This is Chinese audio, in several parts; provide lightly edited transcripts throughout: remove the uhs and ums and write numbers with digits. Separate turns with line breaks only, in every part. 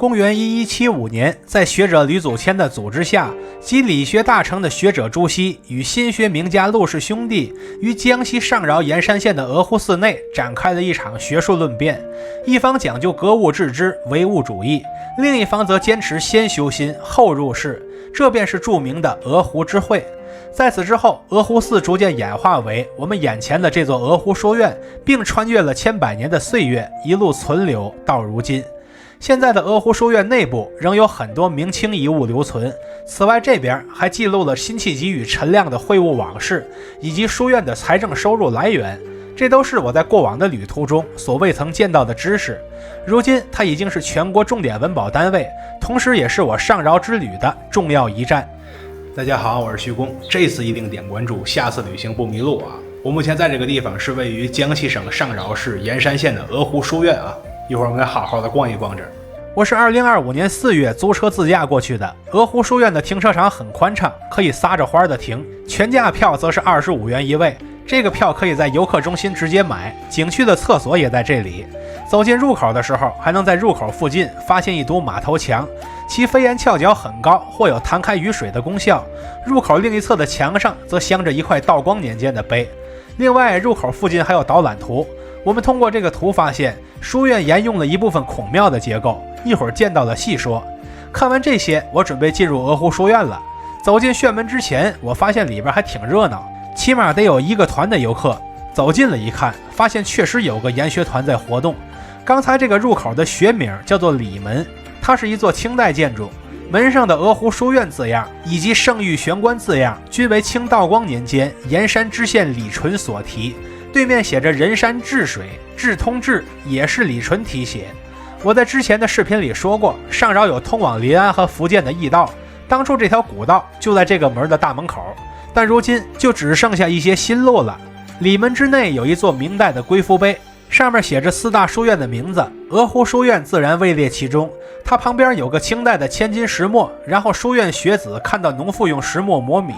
公元1175年，在学者吕祖谦的组织下，集理学大成的学者朱熹与心学名家陆氏兄弟于江西上饶盐山县的鹅湖寺内展开了一场学术论辩。一方讲究格物致知、唯物主义，另一方则坚持先修心后入世，这便是著名的鹅湖之会。在此之后，鹅湖寺逐渐演化为我们眼前的这座鹅湖书院，并穿越了千百年的岁月，一路存留到如今。现在的鹅湖书院内部仍有很多明清遗物留存，此外这边还记录了辛弃疾与陈亮的会晤往事，以及书院的财政收入来源，这都是我在过往的旅途中所未曾见到的知识。如今它已经是全国重点文保单位，同时也是我上饶之旅的重要一站。大家好，我是徐工，这次一定点关注，下次旅行不迷路啊！我目前在这个地方是位于江西省上饶市盐山县的鹅湖书院啊，一会儿我们好好的逛一逛这儿。我是2025年4月租车自驾过去的。鹅湖书院的停车场很宽敞，可以撒着欢的停，全价票则是25元一位。这个票可以在游客中心直接买，景区的厕所也在这里。走进入口的时候，还能在入口附近发现一堵马头墙，其飞檐翘角很高，或有弹开雨水的功效。入口另一侧的墙上则镶着一块道光年间的碑。另外，入口附近还有导览图，我们通过这个图发现，书院沿用了一部分孔庙的结构，一会儿见到了细说。看完这些，我准备进入鹅湖书院了。走进院门之前，我发现里边还挺热闹，起码得有1个团的游客。走近了一看，发现确实有个研学团在活动。刚才这个入口的学名叫做礼门，它是一座清代建筑，门上的鹅湖书院字样以及圣域玄关字样均为清道光年间盐山知县李纯所题，对面写着人山治水，治通治也是李纯题写。我在之前的视频里说过，上饶有通往临安和福建的驿道，当初这条古道就在这个门的大门口，但如今就只剩下一些新路了。里门之内有一座明代的龟夫碑，上面写着4大书院的名字，鹅湖书院自然位列其中。它旁边有个清代的千金石磨，然后书院学子看到农妇用石磨磨米，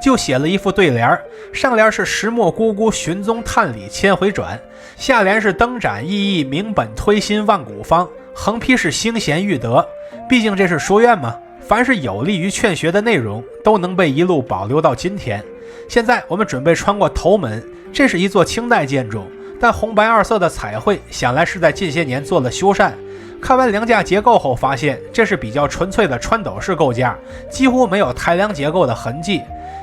就写了一副对联，上联是石磨咕咕寻踪探理千回转，下联是灯盏意义明本推心万古方，横批是兴贤育德。毕竟这是书院嘛，凡是有利于劝学的内容都能被一路保留到今天。现在我们准备穿过头门，这是一座清代建筑，但红白2色的彩绘想来是在近些年做了修缮。看完梁架结构后发现，这是比较纯粹的穿斗式构架，几乎没有抬梁结构的痕迹。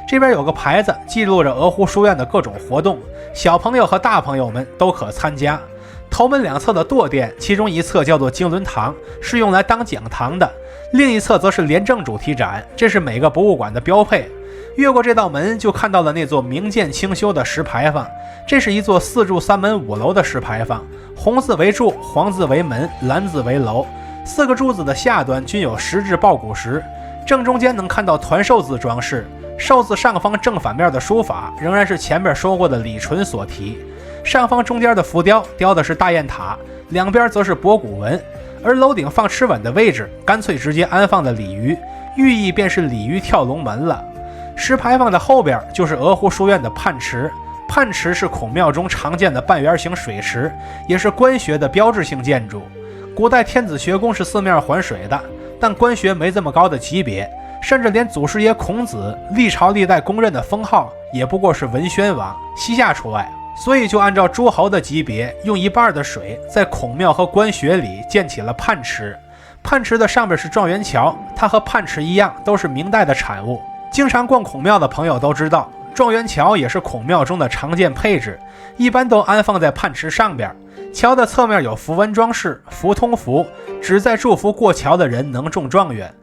这边有个牌子记录着鹅湖书院的各种活动，小朋友和大朋友们都可参加。头门2侧的垛殿，其中一侧叫做经纶堂，是用来当讲堂的，另一侧则是廉政主题展，这是每个博物馆的标配。越过这道门，就看到了那座明鉴清修的石牌坊，这是一座4柱3门5楼的石牌坊，红字为柱，黄字为门，蓝字为楼，4个柱子的下端均有石质抱骨石，正中间能看到团寿字装饰，寿字上方正反面的书法仍然是前面说过的李纯所题，上方中间的浮雕雕的是大雁塔，两边则是博古文，而楼顶放螭吻的位置干脆直接安放的鲤鱼，寓意便是鲤鱼跳龙门了。石牌坊的后边就是鹅湖书院的泮池，泮池是孔庙中常见的半圆形水池，也是官学的标志性建筑。古代天子学宫是4面环水的，但官学没这么高的级别，甚至连祖师爷孔子历朝历代公认的封号也不过是文宣王，西夏除外，所以就按照诸侯的级别，用一半的水在孔庙和官学里建起了泮池。泮池的上边是状元桥，它和泮池一样都是明代的产物。经常逛孔庙的朋友都知道，状元桥也是孔庙中的常见配置，一般都安放在泮池上边。桥的侧面有符文装饰，福通符，旨在祝福过桥的人能中状元。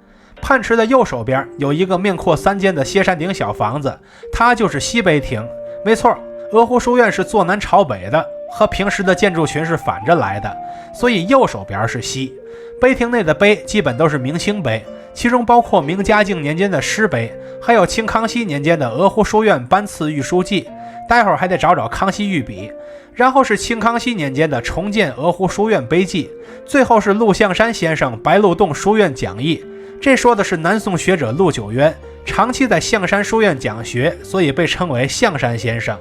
泮池的右手边有一个面阔3间的歇山顶小房子，它就是西北亭。没错，鹅湖书院是坐南朝北的，和平时的建筑群是反着来的，所以右手边是西。碑亭内的碑基本都是明清碑，其中包括明嘉靖年间的诗碑，还有清康熙年间的鹅湖书院班次御书记，待会儿还得找找康熙御笔。然后是清康熙年间的重建鹅湖书院碑记，最后是陆象山先生白鹿洞书院讲义。这说的是南宋学者陆九渊，长期在象山书院讲学，所以被称为象山先生。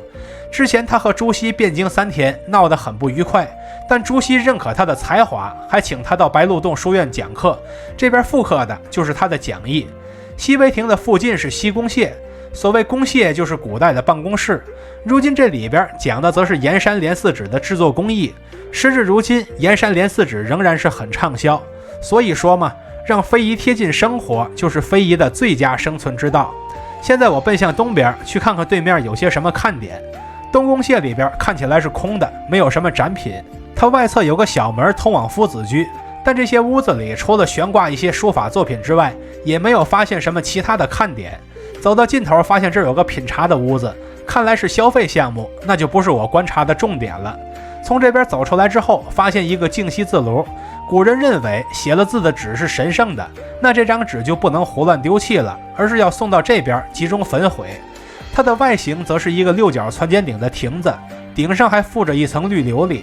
之前他和朱熹汴京3天，闹得很不愉快，但朱熹认可他的才华，还请他到白鹿洞书院讲课，这边复刻的就是他的讲义。西北亭的附近是西宫榭，所谓宫榭就是古代的办公室，如今这里边讲的则是盐山莲四纸的制作工艺。时至如今，盐山莲四纸仍然是很畅销，所以说嘛，让非遗贴近生活就是非遗的最佳生存之道。现在我奔向东边去看看对面有些什么看点。东宫榭里边看起来是空的，没有什么展品，它外侧有个小门通往夫子居，但这些屋子里除了悬挂一些书法作品之外，也没有发现什么其他的看点。走到尽头发现这儿有个品茶的屋子，看来是消费项目，那就不是我观察的重点了。从这边走出来之后，发现一个净溪字炉，古人认为写了字的纸是神圣的，那这张纸就不能胡乱丢弃了，而是要送到这边集中焚毁。它的外形则是一个六角攒尖顶的亭子，顶上还附着一层绿琉璃。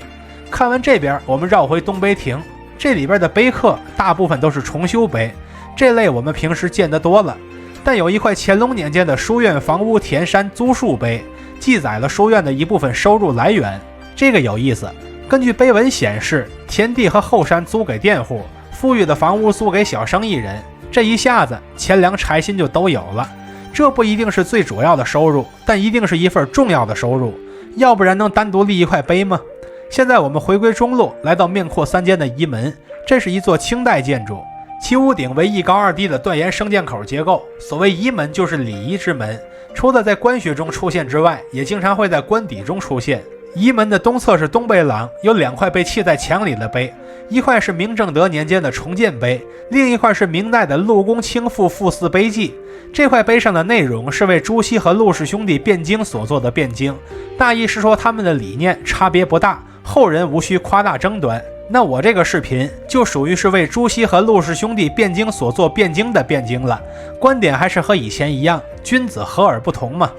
看完这边，我们绕回东碑亭，这里边的碑刻大部分都是重修碑，这类我们平时见得多了。但有一块乾隆年间的书院房屋田山租树碑，记载了书院的一部分收入来源。这个有意思，根据碑文显示，田地和后山租给佃户，富裕的房屋租给小生意人，这一下子钱粮柴薪就都有了。这不一定是最主要的收入，但一定是一份重要的收入，要不然能单独立一块碑吗？现在我们回归中路，来到面阔三间的仪门，这是一座清代建筑，其屋顶为一高二低的断檐升降口结构。所谓仪门就是礼仪之门，除了在官学中出现之外，也经常会在官邸中出现。仪门的东侧是东北廊，有2块被砌在墙里的碑，一块是明正德年间的重建碑，另一块是明代的陆公卿赋赋四碑记。这块碑上的内容是为朱熹和陆氏兄弟辩经所做的辩经，大意是说他们的理念差别不大，后人无需夸大争端。那我这个视频就属于是为朱熹和陆氏兄弟辩经所做辩经的辩经了，观点还是和以前一样，君子和而不同嘛。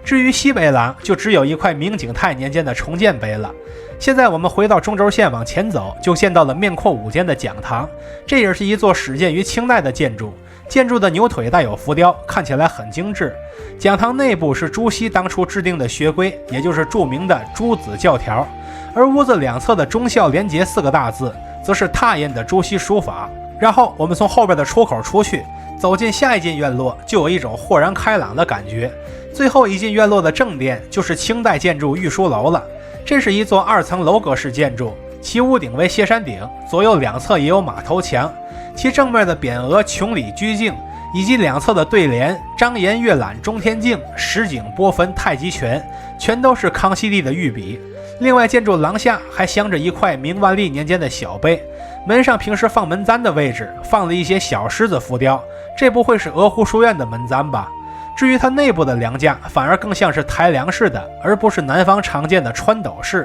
至于西北廊，就只有一块明景泰年间的重建碑了。现在我们回到中轴线往前走，就见到了面阔5间的讲堂，这也是一座始建于清代的建筑，建筑的牛腿带有浮雕，看起来很精致。讲堂内部是朱熹当初制定的学规，也就是著名的诸子教条，而屋子两侧的忠孝廉洁4个大字，则是拓印的朱熹书法。然后我们从后边的出口出去，走进下一进院落，就有一种豁然开朗的感觉。最后一进院落的正殿就是清代建筑御书楼了，这是一座2层楼阁式建筑，其屋顶为歇山顶，左右两侧也有马头墙，其正面的匾额琼里居敬，以及两侧的对联张颜阅览中天镜，石井波分太极拳，全都是康熙帝的御笔。另外建筑廊下还镶着一块明万历年间的小碑，门上平时放门簪的位置放了一些小狮子浮雕，这不会是鹅湖书院的门簪吧？至于它内部的梁架，反而更像是抬梁式的，而不是南方常见的穿斗式。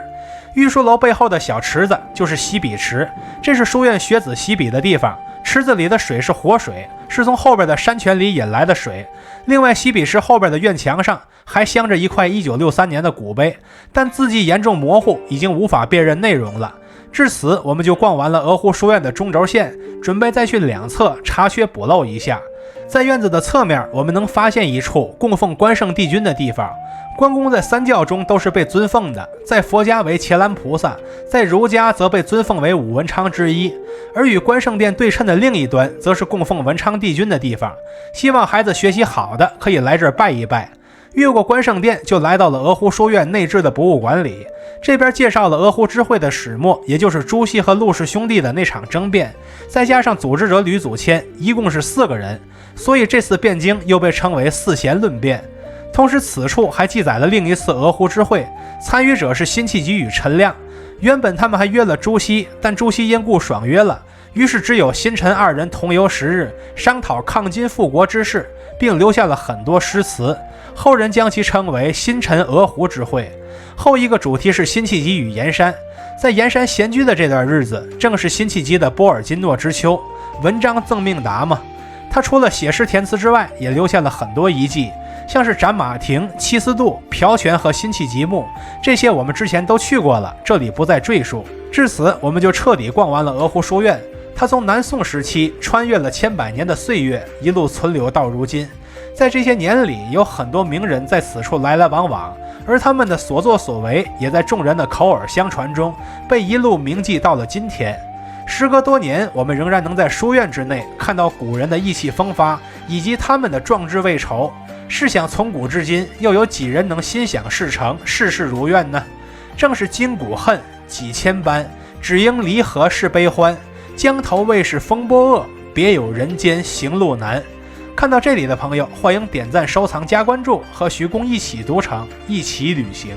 御书楼背后的小池子就是洗笔池，这是书院学子洗笔的地方，池子里的水是活水，是从后边的山泉里引来的水。另外洗笔池后边的院墙上还镶着一块1963年的古碑，但字迹严重模糊，已经无法辨认内容了。至此我们就逛完了鹅湖书院的中轴线，准备再去两侧查缺补漏一下。在院子的侧面，我们能发现一处供奉关圣帝君的地方。关公在3教中都是被尊奉的，在佛家为伽蓝菩萨，在儒家则被尊奉为武文昌之一。而与关圣殿对称的另一端，则是供奉文昌帝君的地方。希望孩子学习好的可以来这儿拜一拜。越过关圣殿，就来到了鹅湖书院内置的博物馆里。这边介绍了鹅湖知会的始末，也就是朱熹和陆氏兄弟的那场争辩，再加上组织者吕祖谦，一共是4个人，所以这次辩经又被称为4贤论辩。同时此处还记载了另一次鹅湖知会，参与者是辛弃疾与陈亮。原本他们还约了朱熹，但朱熹因故爽约了，于是只有辛陈2人同游10日，商讨抗金复国之事，并留下了很多诗词，后人将其称为辛陈鹅湖之会。后一个主题是辛弃疾与盐山，在盐山闲居的这段日子，正是辛弃疾的波尔津诺之秋，文章赠命达嘛。他除了写诗填词之外，也留下了很多遗迹，像是斩马亭、七思渡、朴泉和辛弃疾墓，这些我们之前都去过了，这里不再赘述。至此我们就彻底逛完了鹅湖书院，它从南宋时期穿越了千百年的岁月，一路存留到如今。在这些年里，有很多名人在此处来来往往，而他们的所作所为也在众人的口耳相传中被一路铭记到了今天。时隔多年，我们仍然能在书院之内看到古人的意气风发以及他们的壮志未酬。试想从古至今，又有几人能心想事成，事事如愿呢？正是今古恨几千般，只因离合是悲欢。江头未是风波恶，别有人间行路难。看到这里的朋友，欢迎点赞、收藏、加关注，和徐公一起读城，一起旅行。